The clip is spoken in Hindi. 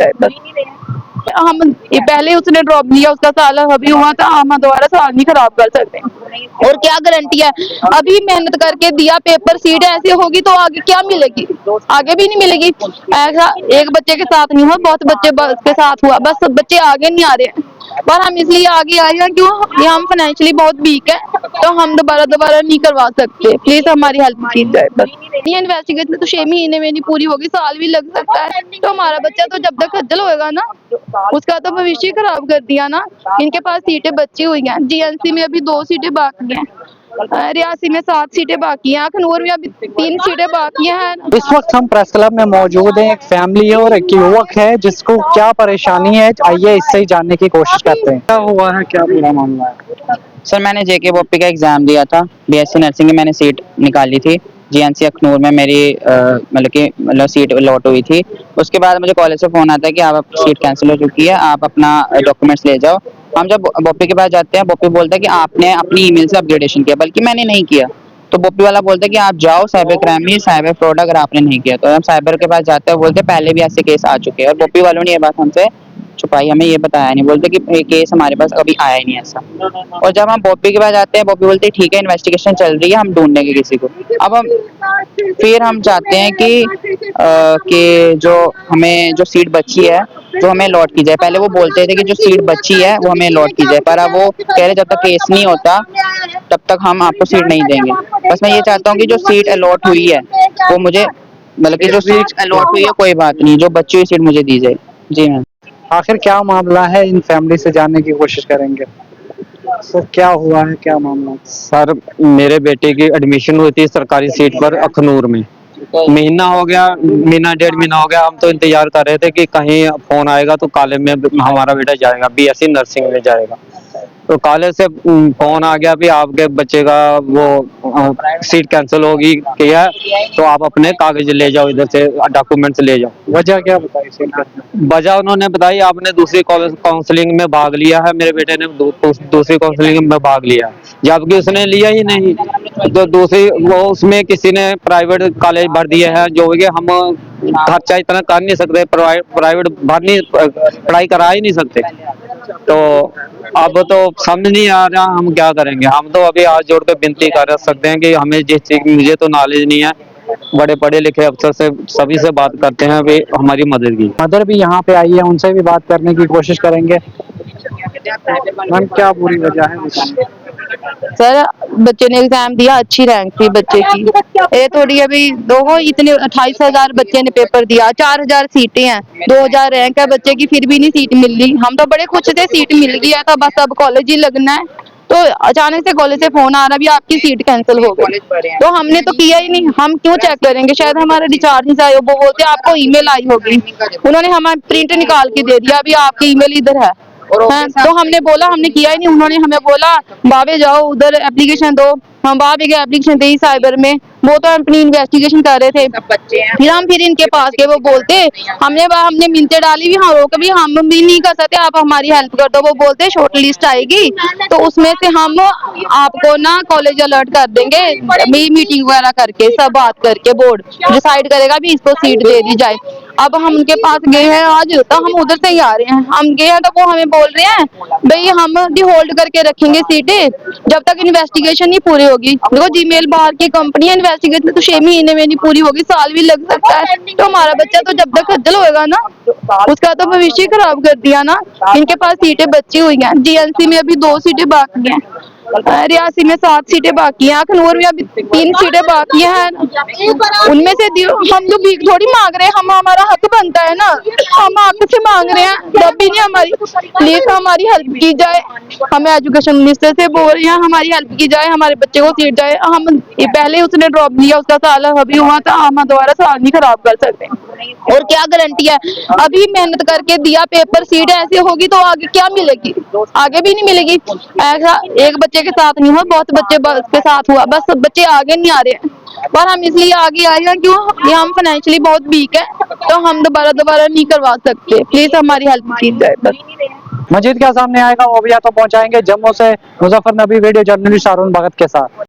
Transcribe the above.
जाए बस। हम पहले उसने ड्रॉप लिया, उसका साल अभी हुआ था, हम दोबारा साल नहीं खराब कर सकते। और क्या गारंटी है, अभी मेहनत करके दिया पेपर, सीट ऐसी होगी तो आगे क्या मिलेगी, आगे भी नहीं मिलेगी। ऐसा एक बच्चे के साथ नहीं हुआ, बहुत बच्चे के साथ हुआ, बस बच्चे आगे नहीं आ रहे हैं। पर हम इसलिए आगे आए हैं क्यों, ये हम फाइनेंशियली बहुत वीक है, तो हम दोबारा नहीं करवा सकते, प्लीज हमारी हेल्प की जाए बस। ये इन्वेस्टिगेशन तो 6 महीने में नहीं पूरी होगी, साल भी लग सकता है। तो हमारा बच्चा तो जब तक खज्जल होएगा ना, उसका तो भविष्य खराब कर दिया ना। इनके पास सीटें बची हुई हैं, जीएनसी में अभी 2 सीटें बाकी हैं, रियासी में 7 सीटें बाकी हैं, अखनूर में अभी 3 सीटें बाकी हैं। इस वक्त हम प्रेस क्लब में मौजूद हैं, एक फैमिली है और एक युवक है जिसको क्या परेशानी है, आइए इससे ही जानने की कोशिश करते हैं। क्या हुआ है, क्या पूरा मामला है? सर मैंने जेके बॉपी का एग्जाम दिया था, बीएससी नर्सिंग की मैंने सीट निकाली थी, जीएनसी अखनूर में मेरी मतलब सीट अलॉट हुई थी। उसके बाद मुझे कॉलेज से फोन आता है कि आप सीट कैंसिल हो चुकी है, आप अपना डॉक्यूमेंट्स ले जाओ। हम जब बॉपी के पास जाते हैं, बॉपी बोलता है कि आपने अपनी ईमेल से अपग्रेडेशन किया, बल्कि मैंने नहीं किया। तो बॉपी वाला बोलता है कि आप जाओ साइबर क्राइम में, साइबर फ्रॉड अगर आपने नहीं किया। तो हम साइबर के पास जाते हैं, बोलते पहले भी ऐसे केस आ चुके हैं, और बॉपी वालों ने ये बात हमसे छुपाई, हमें ये बताया नहीं, बोलते कि ये केस हमारे पास अभी आया ही नहीं ऐसा। और जब हम बॉपी के पास जाते हैं, बॉपी बोलते हैं ठीक है इन्वेस्टिगेशन चल रही है, हम ढूंढेंगे किसी को। अब हम फिर हम चाहते हैं कि जो हमें जो सीट बची है वो हमें लॉट की जाए। पहले वो बोलते थे कि जो सीट बची है वो हमें लॉट की जाए, पर अब वो कह रहे जब तक केस नहीं होता तब तक हम आपको सीट नहीं देंगे। बस मैं ये चाहता हूँ कि जो सीट अलॉट हुई है वो मुझे, मतलब कि जो सीट अलॉट हुई है कोई बात नहीं, जो बची हुई सीट मुझे दी जाए। जी मैम। आखिर क्या मामला है, इन फैमिली से जानने की कोशिश करेंगे। तो क्या हुआ है, क्या मामला? सर मेरे बेटे की एडमिशन हुई थी सरकारी सीट पर अखनूर में, महीना हो गया, महीना 1.5 महीना हो गया। हम तो इंतजार कर रहे थे कि कहीं फोन आएगा तो कॉलेज में हमारा बेटा जाएगा, बीएससी नर्सिंग में जाएगा। तो कॉलेज से फोन आ गया भी आपके बच्चे का वो सीट कैंसिल होगी क्या, तो आप अपने कागज ले जाओ, इधर से डॉक्यूमेंट्स ले जाओ। वजह क्या बताई सीट कैंसिल? वजह उन्होंने बताई आपने दूसरी काउंसलिंग में भाग लिया है, मेरे बेटे ने दूसरी काउंसलिंग में भाग लिया, जबकि उसने लिया ही नहीं। तो दूसरी वो उसमें किसी ने प्राइवेट कॉलेज भर दिए हैं, जो कि हम खर्चा इतना कर नहीं सकते, प्राइवेट भरनी पढ़ाई करा ही नहीं सकते। तो अब तो समझ नहीं आ रहा हम क्या करेंगे। हम तो अभी हाथ जोड़ के विनती कर सकते हैं कि हमें जिस चीज, मुझे तो नॉलेज नहीं है, बड़े पढ़े लिखे अफसर से सभी से बात करते हैं, वे हमारी मदद की। मदर भी यहाँ पे आई है, उनसे भी बात करने की कोशिश करेंगे। मैम क्या पूरी वजह है? सर बच्चे ने एग्जाम दिया, अच्छी रैंक थी बच्चे की, ये थोड़ी अभी दो इतने 28,000 बच्चे ने पेपर दिया, 4,000 सीटें हैं, 2,000 रैंक है बच्चे की, फिर भी नहीं सीट मिल रही। हम तो बड़े खुश थे, सीट मिल गया था, बस अब कॉलेज ही लगना है। तो अचानक से कॉलेज से फोन आ रहा भी आपकी सीट कैंसिल हो गई। तो हमने तो किया ही नहीं, हम क्यों चेक करेंगे, शायद हमारा रिचार्ज नहीं आया, वो बोलते आपको ईमेल आई होगी, उन्होंने हमें प्रिंट निकाल के दे दिया, अभी आपकी ईमेल इधर है। तो हमने बोला, हमने किया ही नहीं, उन्होंने हमें बोला बाबे जाओ उधर एप्लीकेशन दो, हम बाबे गए एप्लीकेशन दी साइबर में, वो तो अपनी इन्वेस्टिगेशन कर रहे थे। फिर इनके पास के वो बोलते हमने मिन्ते डाली भी, हाँ रोक भी, हम भी नहीं कर सकते, आप हमारी हेल्प कर दो। वो बोलते शॉर्ट लिस्ट आएगी तो उसमें से हम आपको ना कॉलेज अलर्ट कर देंगे, मीटिंग वगैरह करके सब बात करके बोर्ड डिसाइड करेगा भी इसको सीट दे दी जाए। अब हम उनके पास गए हैं आज, तो हम उधर से ही आ रहे हैं, हम गए हैं तो वो हमें बोल रहे हैं भाई हम भी होल्ड करके रखेंगे सीटें जब तक इन्वेस्टिगेशन नहीं पूरी होगी। देखो जीमेल बाहर की कंपनी है, इन्वेस्टिगेशन तो 6 महीने में नहीं पूरी होगी, साल भी लग सकता है। तो हमारा बच्चा तो जब तक खज्जल होएगा ना, उसका तो भविष्य खराब कर दिया ना। इनके पास सीटें बची हुई हैं, जीएनसी में अभी 2 सीटें बाकी हैं, रियासी में 7 सीटें बाकी हैं, अखनूर में अभी 3 सीटें बाकी हैं। उनमें से हम तो भीख थोड़ी मांग रहे हैं, हम हमारा हक बनता है ना, हम आपसे मांग रहे हैं, तब भी नहीं हमारी, प्लीज हमारी हेल्प की जाए। हमें एजुकेशन मिनिस्टर से बोल रहे हैं हमारी हेल्प की जाए, हमारे बच्चे को सीट जाए। हम पहले उसने ड्रॉप लिया, उसका साल अभी हुआ था, हम दोबारा साल नहीं खराब कर सकते। और क्या गारंटी है, अभी मेहनत करके दिया पेपर, सीट ऐसी होगी तो आगे क्या मिलेगी, आगे भी नहीं मिलेगी। ऐसा एक बच्चे के साथ नहीं हुआ, बहुत बच्चे के साथ हुआ, बस बच्चे आगे नहीं आ रहे हैं। पर हम इसलिए आगे आए हैं क्यों, ये हम फाइनेंशियली बहुत वीक है, तो हम दोबारा नहीं करवा सकते, प्लीज हमारी हेल्प की जाए बस। मजीद क्या सामने आएगा वो भी या तो पहुंचाएंगे। जम्मू से मुजफ्फर नबी, वीडियो जर्नलिस्ट हारून भगत के साथ।